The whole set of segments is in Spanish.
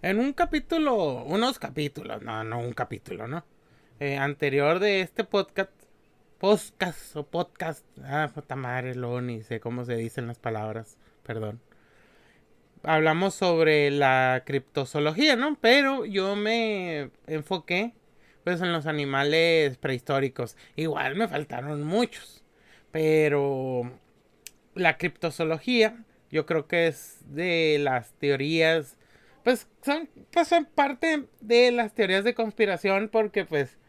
En un capítulo, unos capítulos, no un capítulo, ¿no? Anterior de este podcast. Puta madre, luego ni sé cómo se dicen las palabras, perdón. Hablamos sobre la criptozoología, ¿no? Pero yo me enfoqué pues en los animales prehistóricos. Igual me faltaron muchos, pero la criptozoología yo creo que es de las teorías, pues son parte de las teorías de conspiración porque pues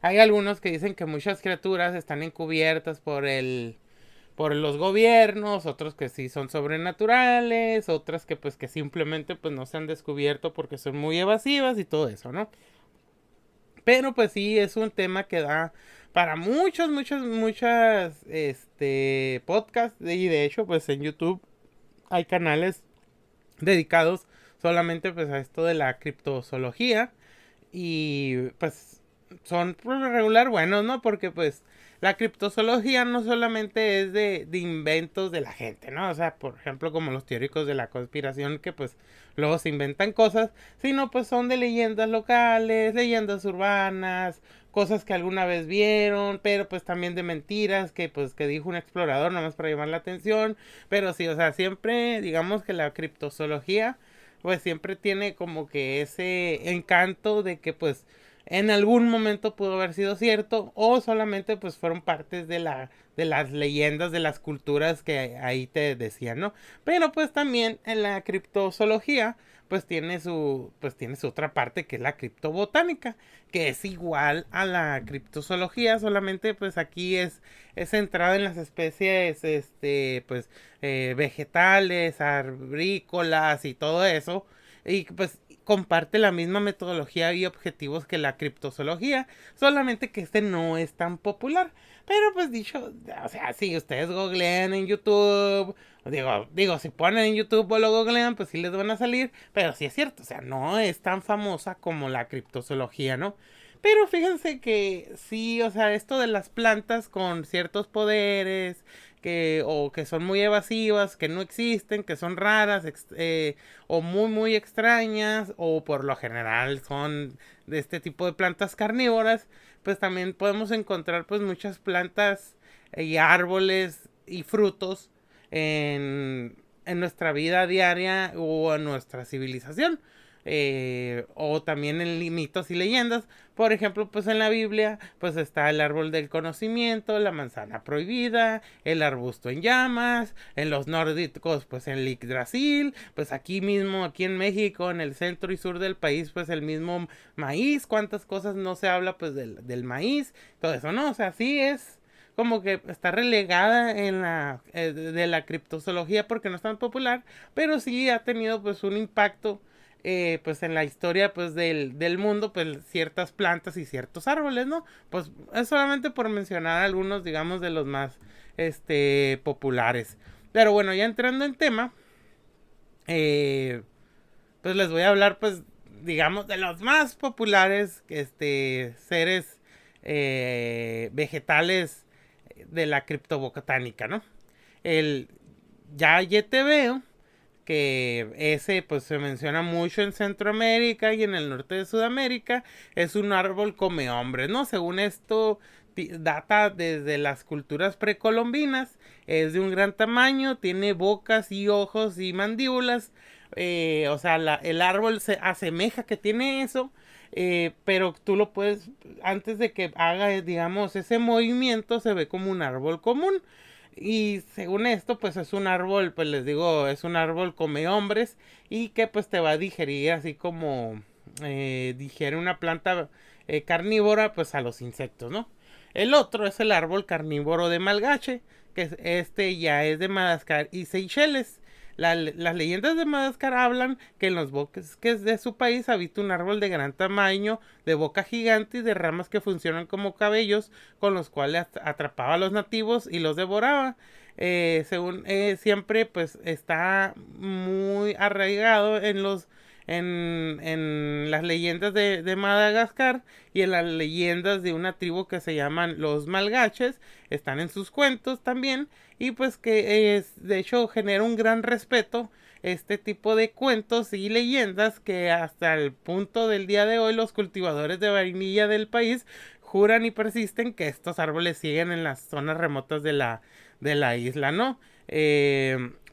hay algunos que dicen que muchas criaturas están encubiertas por los gobiernos, otros que sí son sobrenaturales, otras que pues que simplemente pues no se han descubierto porque son muy evasivas y todo eso, ¿no? Pero pues sí es un tema que da para muchas podcasts y de hecho pues en YouTube hay canales dedicados solamente pues a esto de la criptozoología y pues son por lo regular buenos, ¿no? Porque pues la criptozoología no solamente es de inventos de la gente, ¿no? O sea, por ejemplo, como los teóricos de la conspiración que pues luego se inventan cosas, sino pues son de leyendas locales, leyendas urbanas, cosas que alguna vez vieron, pero pues también de mentiras que pues que dijo un explorador nomás para llamar la atención, pero sí, o sea, siempre digamos que la criptozoología pues siempre tiene como que ese encanto de que pues en algún momento pudo haber sido cierto o solamente pues fueron partes de las leyendas de las culturas que ahí te decían, ¿no? Pero pues también en la criptozoología pues tiene su otra parte que es la criptobotánica, que es igual a la criptozoología, solamente pues aquí es centrada en las especies vegetales, arbrícolas y todo eso. Y pues comparte la misma metodología y objetivos que la criptozoología, solamente que este no es tan popular. Pero pues dicho, o sea, si ustedes googlean en YouTube, si ponen en YouTube o lo googlean, pues sí les van a salir, pero sí es cierto, o sea, no es tan famosa como la criptozoología, ¿no? Pero fíjense que sí, o sea, esto de las plantas con ciertos poderes, o que son muy evasivas, que no existen, que son raras, o muy extrañas, o por lo general son de este tipo de plantas carnívoras, pues también podemos encontrar pues muchas plantas y árboles y frutos en nuestra vida diaria o en nuestra civilización. O también en mitos y leyendas. Por ejemplo, pues en la Biblia, pues está el árbol del conocimiento, la manzana prohibida, el arbusto en llamas, en los nórdicos, pues el Yggdrasil, pues aquí mismo, aquí en México, en el centro y sur del país, pues el mismo maíz, cuántas cosas no se habla pues del maíz, todo eso, ¿no? O sea, sí es como que está relegada en de la criptozoología porque no es tan popular, pero sí ha tenido pues un impacto pues en la historia pues del mundo pues ciertas plantas y ciertos árboles, ¿no? Pues es solamente por mencionar algunos digamos de los más populares. Pero bueno, ya entrando en tema, eh, pues les voy a hablar pues digamos de los más populares seres vegetales de la criptobotánica, ¿no? El ya te veo que ese pues se menciona mucho en Centroamérica y en el norte de Sudamérica, es un árbol come hombres, ¿no? Según esto data desde las culturas precolombinas, es de un gran tamaño, tiene bocas y ojos y mandíbulas, o sea, el árbol se asemeja que tiene eso, pero tú lo puedes, antes de que haga, digamos, ese movimiento, se ve como un árbol común. Y según esto, pues es un árbol, pues les digo, es un árbol come hombres y que pues te va a digerir así como digiere una planta carnívora pues a los insectos, ¿no? El otro es el árbol carnívoro de Malgache, este ya es de Madagascar y Seychelles. Las leyendas de Madagascar hablan que en los bosques de su país habita un árbol de gran tamaño, de boca gigante y de ramas que funcionan como cabellos, con los cuales atrapaba a los nativos y los devoraba. Según siempre, pues está muy arraigado en las leyendas de Madagascar y en las leyendas de una tribu que se llaman los Malgaches, están en sus cuentos también y pues que de hecho genera un gran respeto este tipo de cuentos y leyendas que hasta el punto del día de hoy los cultivadores de vainilla del país juran y persisten que estos árboles siguen en las zonas remotas de la isla, ¿no?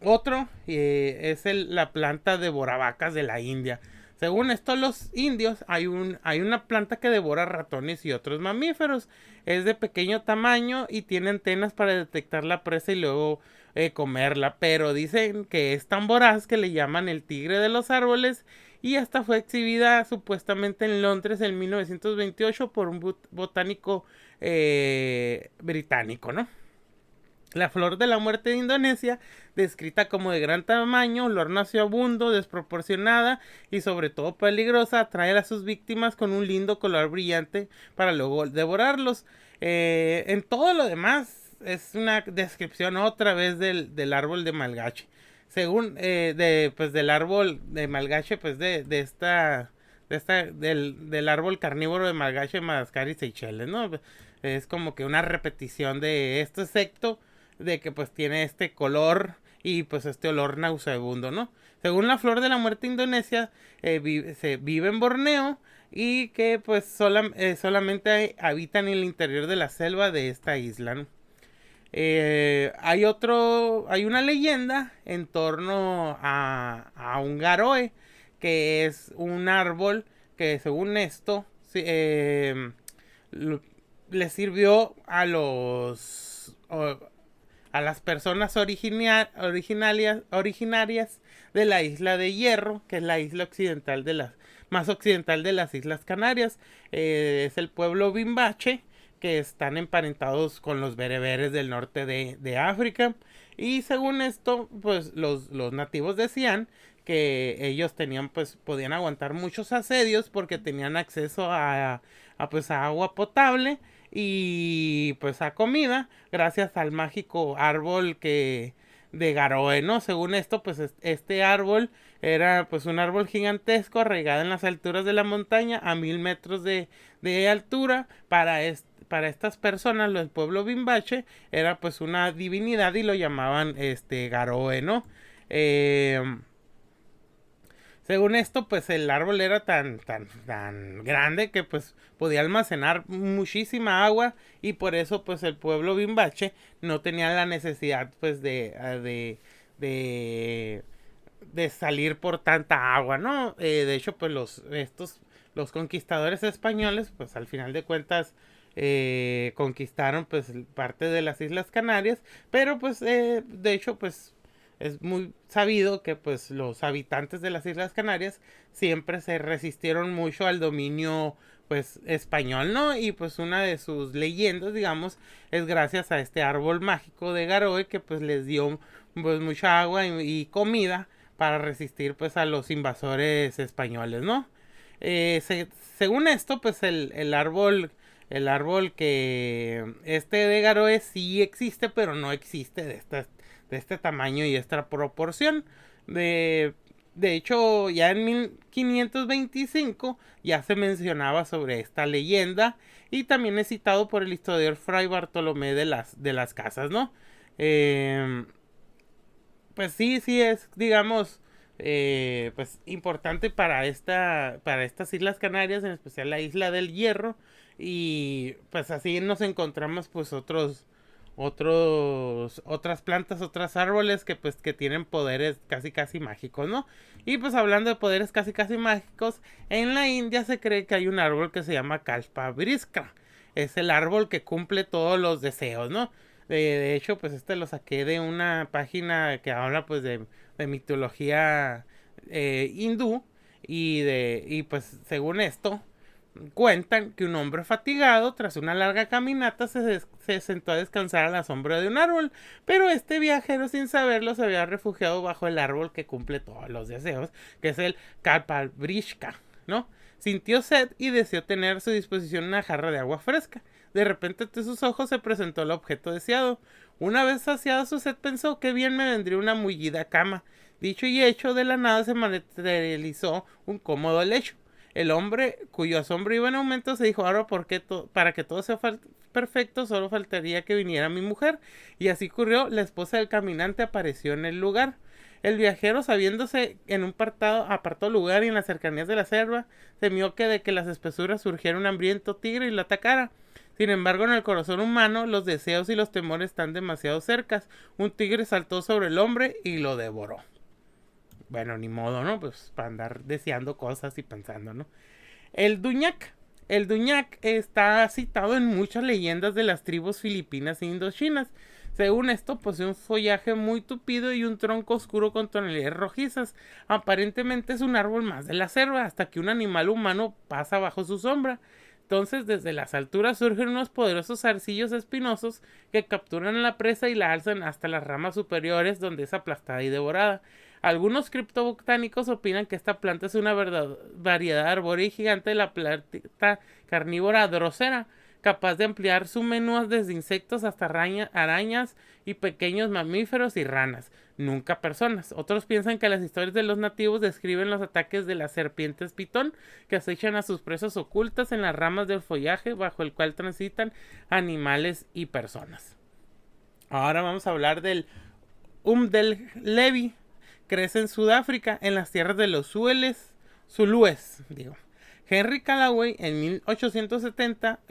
Otro es la planta devoravacas de la India. Según esto, los indios hay una planta que devora ratones y otros mamíferos. Es de pequeño tamaño y tiene antenas para detectar la presa y luego comerla. Pero dicen que es tan voraz que le llaman el tigre de los árboles. Y esta fue exhibida supuestamente en Londres en 1928 por un botánico británico, ¿no? La flor de la muerte de Indonesia, descrita como de gran tamaño, olor nauseabundo, desproporcionada y sobre todo peligrosa, atrae a sus víctimas con un lindo color brillante para luego devorarlos. En todo lo demás es una descripción otra vez del árbol de Malgache. Según pues del árbol de Malgache, pues del árbol carnívoro de Malgache, Madagascar y Seychelles, ¿no? Es como que una repetición de esto, excepto de que pues tiene este color y pues este olor nauseabundo, ¿no? Según la flor de la muerte indonesia, se vive en Borneo y que pues solamente habitan en el interior de la selva de esta isla, ¿no? Hay una leyenda en torno a un garoe, que es un árbol que según esto le sirvió a las personas originarias de la isla de Hierro, que es la isla occidental más occidental de las Islas Canarias. Es el pueblo Bimbache, que están emparentados con los bereberes del norte de África. Y según esto, pues los nativos decían que ellos podían aguantar muchos asedios porque tenían acceso pues a agua potable y pues a comida gracias al mágico árbol de Garoe, ¿no? Según esto, pues este árbol era pues un árbol gigantesco arraigado en las alturas de la montaña a 1000 metros de altura. Para estas personas, el pueblo Bimbache era pues una divinidad y lo llamaban Garoe, ¿no? Según esto, pues el árbol era tan grande que pues podía almacenar muchísima agua y por eso pues el pueblo Bimbache no tenía la necesidad pues de salir por tanta agua, ¿no? De hecho, pues los conquistadores españoles, pues al final de cuentas conquistaron pues parte de las Islas Canarias, pero pues de hecho pues es muy sabido que pues los habitantes de las Islas Canarias siempre se resistieron mucho al dominio pues español, ¿no? Y pues una de sus leyendas, digamos, es gracias a este árbol mágico de Garoe que pues les dio pues mucha agua y comida para resistir pues a los invasores españoles, ¿no? Según esto, pues el árbol que de Garoe sí existe, pero no existe de este tamaño y esta proporción. De hecho, ya en 1525 ya se mencionaba sobre esta leyenda y también es citado por el historiador Fray Bartolomé de las Casas, ¿no? Pues sí es, digamos, pues importante para estas Islas Canarias, en especial la isla del Hierro, y pues así nos encontramos pues otras plantas, otros árboles que tienen poderes casi mágicos, ¿no? Y pues hablando de poderes casi mágicos, en la India se cree que hay un árbol que se llama Kalpavrishka. Es el árbol que cumple todos los deseos, ¿no? De hecho, pues lo saqué de una página que habla pues de mitología hindú y pues según esto cuentan que un hombre fatigado tras una larga caminata se sentó a descansar a la sombra de un árbol, pero este viajero sin saberlo se había refugiado bajo el árbol que cumple todos los deseos, que es el Kalpavrishka, ¿no? Sintió sed y deseó tener a su disposición una jarra de agua fresca. De repente ante sus ojos se presentó el objeto deseado. Una vez saciada su sed pensó que bien me vendría una mullida cama. Dicho y hecho, de la nada se materializó un cómodo lecho. El hombre, cuyo asombro iba en aumento, se dijo: ahora para que todo sea perfecto, solo faltaría que viniera mi mujer. Y así ocurrió, la esposa del caminante apareció en el lugar. El viajero, sabiéndose en un apartado lugar y en las cercanías de la selva, temió que de que las espesuras surgiera un hambriento tigre y lo atacara. Sin embargo, en el corazón humano, los deseos y los temores están demasiado cercas. Un tigre saltó sobre el hombre y lo devoró. Bueno, ni modo, ¿no? Pues para andar deseando cosas y pensando, ¿no? El Duñac. El Duñac está citado en muchas leyendas de las tribus filipinas e indochinas. Según esto, posee un follaje muy tupido y un tronco oscuro con tonalidades rojizas. Aparentemente es un árbol más de la selva, hasta que un animal humano pasa bajo su sombra. Entonces, desde las alturas surgen unos poderosos zarcillos espinosos que capturan a la presa y la alzan hasta las ramas superiores, donde es aplastada y devorada. Algunos criptobotánicos opinan que esta planta es una variedad arbórea y gigante de la planta carnívora drosera, capaz de ampliar su menú desde insectos hasta arañas y pequeños mamíferos y ranas, nunca personas. Otros piensan que las historias de los nativos describen los ataques de las serpientes pitón que acechan a sus presas ocultas en las ramas del follaje bajo el cual transitan animales y personas. Ahora vamos a hablar del Umdellevi. Crece en Sudáfrica, en las tierras de los Zulúes. Henry Callaway en 1870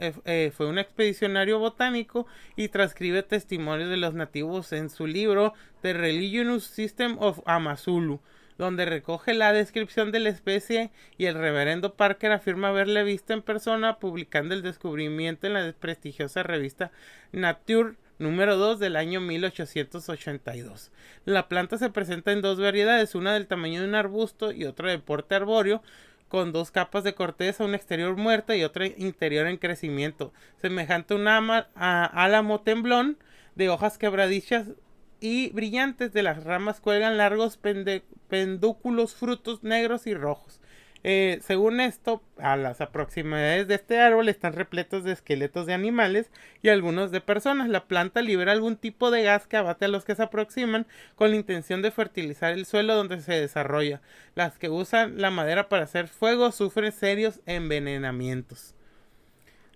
fue un expedicionario botánico y transcribe testimonios de los nativos en su libro The Religious System of Amazulu, donde recoge la descripción de la especie, y el reverendo Parker afirma haberle visto en persona publicando el descubrimiento en la prestigiosa revista Nature número 2 del año 1882. La planta se presenta en dos variedades, una del tamaño de un arbusto y otra de porte arbóreo, con dos capas de corteza, una exterior muerta y otra interior en crecimiento, semejante a un álamo temblón, de hojas quebradizas y brillantes. De las ramas cuelgan largos pedúnculos, frutos negros y rojos. Según esto, a las proximidades de este árbol están repletos de esqueletos de animales y algunos de personas. La planta libera algún tipo de gas que abate a los que se aproximan con la intención de fertilizar el suelo donde se desarrolla. Las que usan la madera para hacer fuego sufren serios envenenamientos.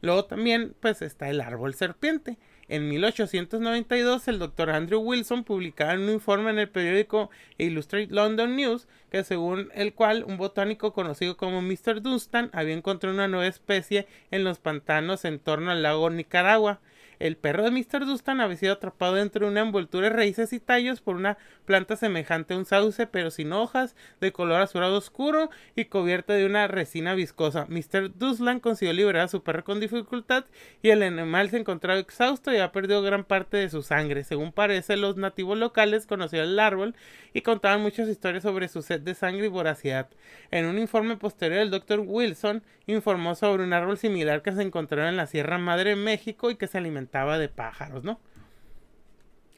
Luego también pues está el árbol serpiente. En 1892 el Dr. Andrew Wilson publicaba un informe en el periódico Illustrated London News, que según el cual un botánico conocido como Mr. Dunstan había encontrado una nueva especie en los pantanos en torno al lago Nicaragua. El perro de Mr. Dunstan había sido atrapado dentro de una envoltura de raíces y tallos por una planta semejante a un sauce, pero sin hojas, de color azulado oscuro y cubierta de una resina viscosa. Mr. Dunstan consiguió liberar a su perro con dificultad y el animal se encontraba exhausto y había perdido gran parte de su sangre. Según parece, los nativos locales conocían el árbol y contaban muchas historias sobre su sed de sangre y voracidad. En un informe posterior, el Dr. Wilson informó sobre un árbol similar que se encontraba en la Sierra Madre en México y que se alimentaba de pájaros, ¿no?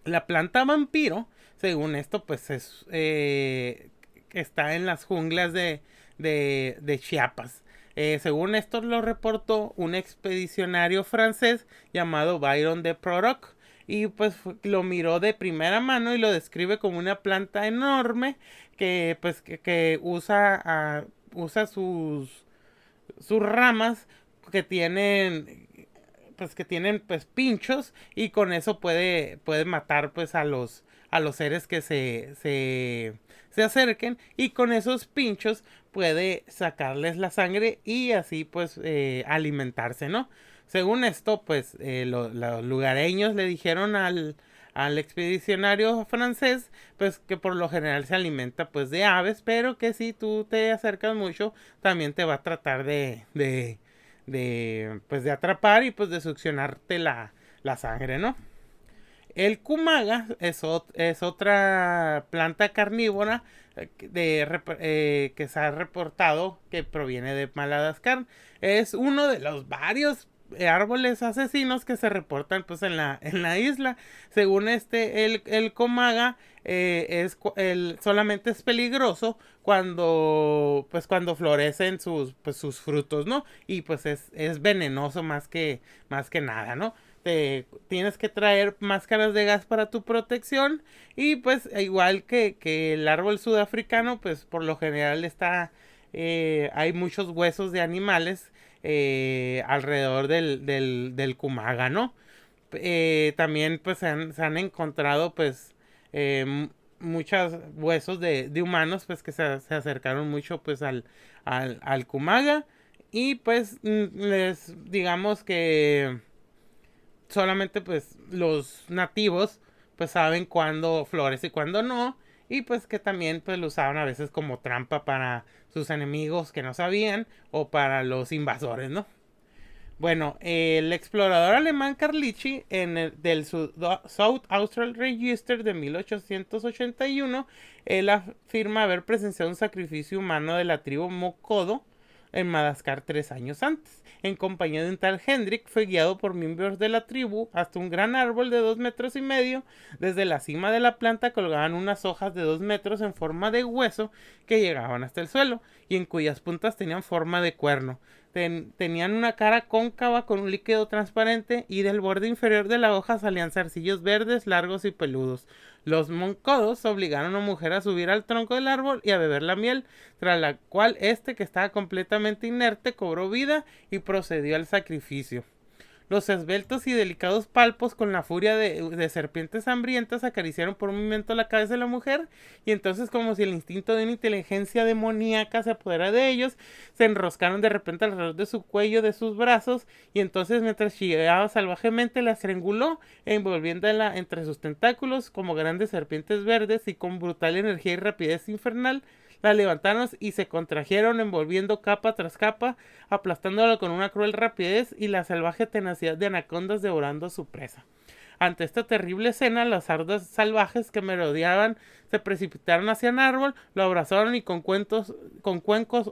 La planta vampiro, según esto, pues es está en las junglas de Chiapas. Según esto lo reportó un expedicionario francés llamado Byron de Proroc, y pues lo miró de primera mano y lo describe como una planta enorme que pues que usa sus ramas que tienen pues pinchos, y con eso puede matar pues a los seres que se acerquen, y con esos pinchos puede sacarles la sangre y así pues alimentarse, ¿no? Según esto, pues los lugareños le dijeron al expedicionario francés pues que por lo general se alimenta pues de aves, pero que si tú te acercas mucho también te va a tratar de atrapar y pues de succionarte la sangre, ¿no? El kumaga es otra planta carnívora que se ha reportado que proviene de Madagascar. Es uno de los varios árboles asesinos que se reportan pues en la isla. Según el kumaga solamente es peligroso cuando florecen sus frutos, ¿no? Y pues es venenoso más que nada, ¿no? Tienes que traer máscaras de gas para tu protección, y pues igual que el árbol sudafricano, pues por lo general hay muchos huesos de animales alrededor del kumaga, ¿no? También pues se han encontrado pues muchos huesos de humanos pues que se acercaron mucho pues al Kumaga y pues les digamos que solamente pues los nativos pues saben cuándo florece y cuándo no y pues que también pues lo usaban a veces como trampa para sus enemigos que no sabían o para los invasores, ¿no? Bueno, el explorador alemán Carlici del South Austral Register de 1881, él afirma haber presenciado un sacrificio humano de la tribu Mokodo en Madagascar 3 años antes. En compañía de un tal Hendrik, fue guiado por miembros de la tribu hasta un gran árbol de 2 metros y medio. Desde la cima de la planta colgaban unas hojas de 2 metros en forma de hueso que llegaban hasta el suelo y en cuyas puntas tenían forma de cuerno. Tenían una cara cóncava con un líquido transparente y del borde inferior de la hoja salían zarcillos verdes, largos y peludos. Los moncodos obligaron a una mujer a subir al tronco del árbol y a beber la miel, tras la cual este, que estaba completamente inerte, cobró vida y procedió al sacrificio. Los esbeltos y delicados palpos con la furia de serpientes hambrientas acariciaron por un momento la cabeza de la mujer y entonces, como si el instinto de una inteligencia demoníaca se apoderara de ellos, se enroscaron de repente alrededor de su cuello, de sus brazos, y entonces mientras chillaba salvajemente la estranguló, envolviéndola entre sus tentáculos como grandes serpientes verdes, y con brutal energía y rapidez infernal la levantaron y se contrajeron, envolviendo capa tras capa, aplastándola con una cruel rapidez y la salvaje tenacidad de anacondas devorando a su presa. Ante esta terrible escena, las hordas salvajes que merodeaban se precipitaron hacia el árbol, lo abrazaron y con cuencos,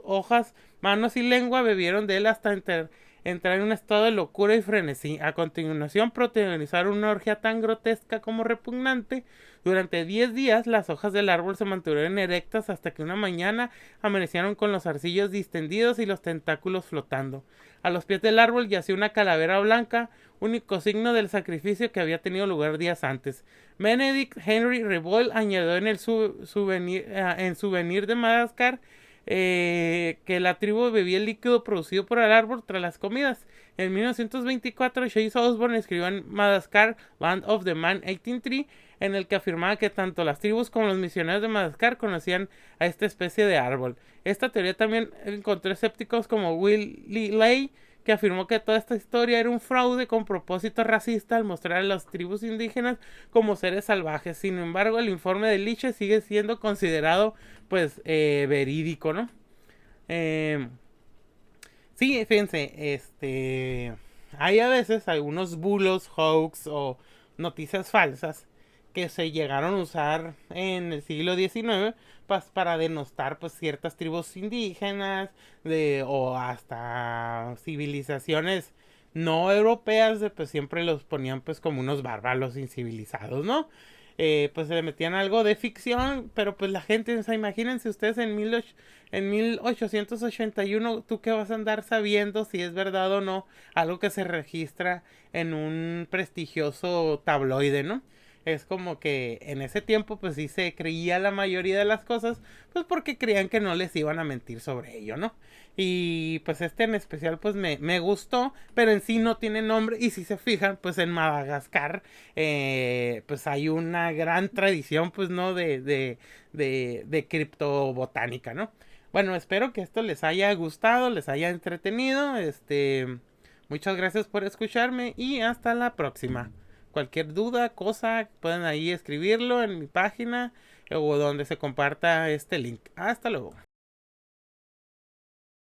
hojas, manos y lengua bebieron de él hasta entrar en un estado de locura y frenesí. A continuación protagonizaron una orgía tan grotesca como repugnante. Durante 10 días las hojas del árbol se mantuvieron erectas hasta que una mañana amanecieron con los zarcillos distendidos y los tentáculos flotando. A los pies del árbol yacía una calavera blanca, único signo del sacrificio que había tenido lugar días antes. Benedict Henry Revoil añadió en el souvenir de Madagascar que la tribu bebía el líquido producido por el árbol tras las comidas. En 1924, Chase Osborne escribió en Madagascar, Land of the Man 1803, en el que afirmaba que tanto las tribus como los misioneros de Madagascar conocían a esta especie de árbol. Esta teoría también encontró escépticos como Willie Ley, que afirmó que toda esta historia era un fraude con propósito racista al mostrar a las tribus indígenas como seres salvajes. Sin embargo, el informe de Liche sigue siendo considerado pues verídico, ¿no? Sí, fíjense, hay a veces algunos bulos, hoax o noticias falsas que se llegaron a usar en el siglo XIX pues, para denostar pues ciertas tribus indígenas o hasta civilizaciones no europeas, pues siempre los ponían pues como unos bárbaros incivilizados, ¿no? Pues se le metían algo de ficción, pero pues la gente, o sea, imagínense ustedes en 1881, tú qué vas a andar sabiendo si es verdad o no, algo que se registra en un prestigioso tabloide, ¿no? Es como que en ese tiempo pues sí se creía la mayoría de las cosas, pues porque creían que no les iban a mentir sobre ello, ¿no? Y pues en especial pues me gustó, pero en sí no tiene nombre y si se fijan pues en Madagascar pues hay una gran tradición pues no de criptobotánica, ¿no? Bueno, espero que esto les haya gustado, les haya entretenido, muchas gracias por escucharme y hasta la próxima. Cualquier duda, cosa, pueden ahí escribirlo en mi página o donde se comparta este link. Hasta luego.